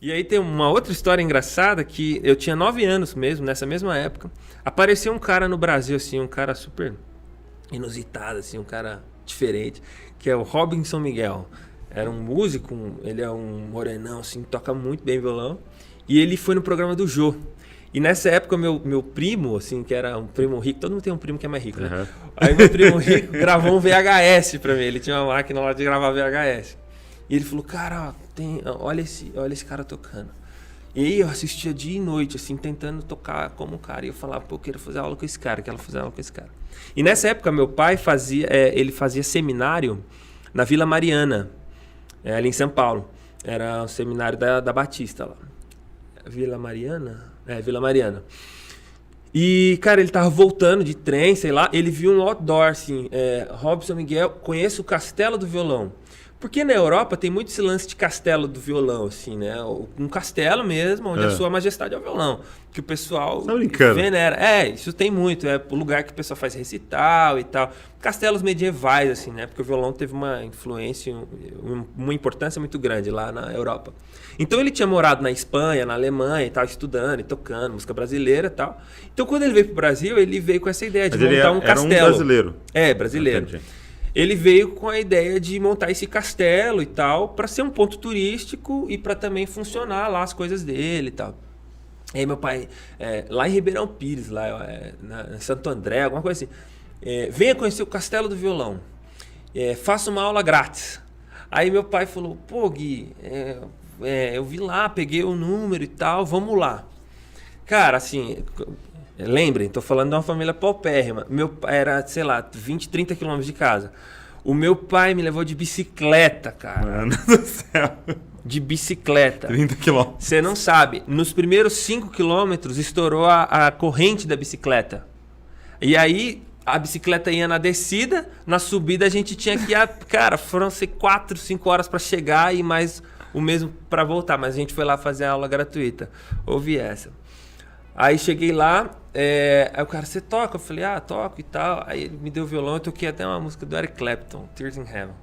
E aí tem uma outra história engraçada que eu tinha 9 anos mesmo, nessa mesma época. Apareceu um cara no Brasil, assim, um cara super inusitado, assim, um cara diferente, que é o Robinson Miguel. Era um músico, ele é um morenão, assim, toca muito bem violão. E ele foi no programa do Jô. E nessa época, meu primo, assim, que era um primo rico, todo mundo tem um primo que é mais rico, né? Uhum. Aí meu primo rico gravou um VHS pra mim, ele tinha uma máquina lá de gravar VHS. E ele falou, cara, olha esse cara tocando. E aí eu assistia dia e noite, assim, tentando tocar como um cara. E eu falava, pô, eu quero fazer aula com esse cara, quero fazer aula com esse cara. E nessa época, meu pai ele fazia seminário na Vila Mariana, ali em São Paulo. Era um seminário da Batista lá. Vila Mariana? Vila Mariana. E, cara, ele tava voltando de trem, sei lá, ele viu um outdoor, assim, Robson Miguel, conheço o Castelo do Violão. Porque na Europa tem muito esse lance de castelo do violão, assim, né? Um castelo mesmo, onde a sua majestade é o violão. Que o pessoal venera. Isso tem muito. É o lugar que o pessoal faz recital e tal. Castelos medievais, assim, né? Porque o violão teve uma influência, uma importância muito grande lá na Europa. Então ele tinha morado na Espanha, na Alemanha e tal, estudando e tocando música brasileira e tal. Então quando ele veio pro Brasil, ele veio com essa ideia de montar um castelo. Era um brasileiro. Brasileiro. Entendi. Ele veio com a ideia de montar esse castelo e tal, para ser um ponto turístico e para também funcionar lá as coisas dele e tal. E aí meu pai, lá em Ribeirão Pires, lá em Santo André, alguma coisa assim, venha conhecer o Castelo do Violão, faça uma aula grátis. Aí meu pai falou, pô Gui, eu vi lá, peguei o número e tal, vamos lá. Cara, assim... Lembrem, tô falando de uma família paupérrima. Meu pai era, sei lá, 20, 30 quilômetros de casa. O meu pai me levou de bicicleta, cara. Mano do céu. De bicicleta. 30 quilômetros. Você não sabe. Nos primeiros 5 quilômetros estourou a corrente da bicicleta. E aí a bicicleta ia na descida, na subida a gente tinha que ir... Cara, foram 4, 5 horas para chegar e mais o mesmo para voltar. Mas a gente foi lá fazer a aula gratuita. Ouvi essa. Aí cheguei lá, aí o cara, você toca? Eu falei, toco e tal. Aí ele me deu o violão, eu toquei até uma música do Eric Clapton, Tears in Heaven.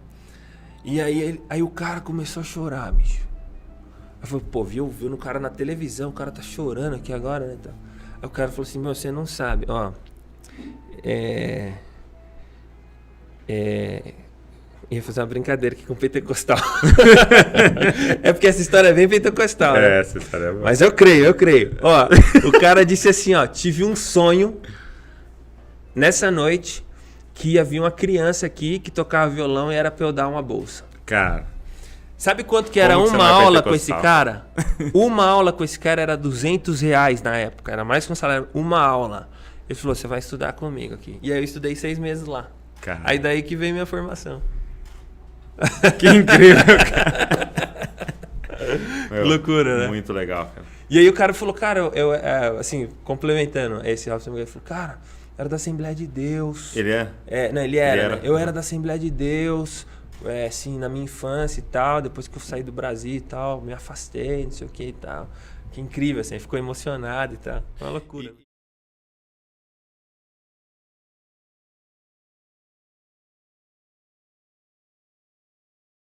E aí o cara começou a chorar, bicho. Eu falei, pô, viu no cara na televisão, o cara tá chorando aqui agora, né? Aí o cara falou assim, meu, você não sabe, ó. Ia fazer uma brincadeira aqui com o pentecostal. É porque essa história é bem pentecostal, né? Essa história é boa. Mas eu creio. Ó, o cara disse assim, ó, tive um sonho nessa noite que havia uma criança aqui que tocava violão e era pra eu dar uma bolsa. Cara. Sabe quanto que era uma aula com esse cara? Uma aula com esse cara era R$200 na época. Era mais que um salário. Uma aula. Ele falou, você vai estudar comigo aqui. E aí eu estudei 6 meses lá. Cara. Aí daí que veio minha formação. Que incrível, cara. Que loucura, né? Muito legal, cara. E aí o cara falou, cara, assim, complementando esse Robson Miguel, ele falou, cara, era da Assembleia de Deus. Ele é? Não, ele era. Né? Eu era da Assembleia de Deus, assim, na minha infância e tal, depois que eu saí do Brasil e tal, me afastei, não sei o que e tal. Que incrível, assim, ficou emocionado e tal. Uma loucura.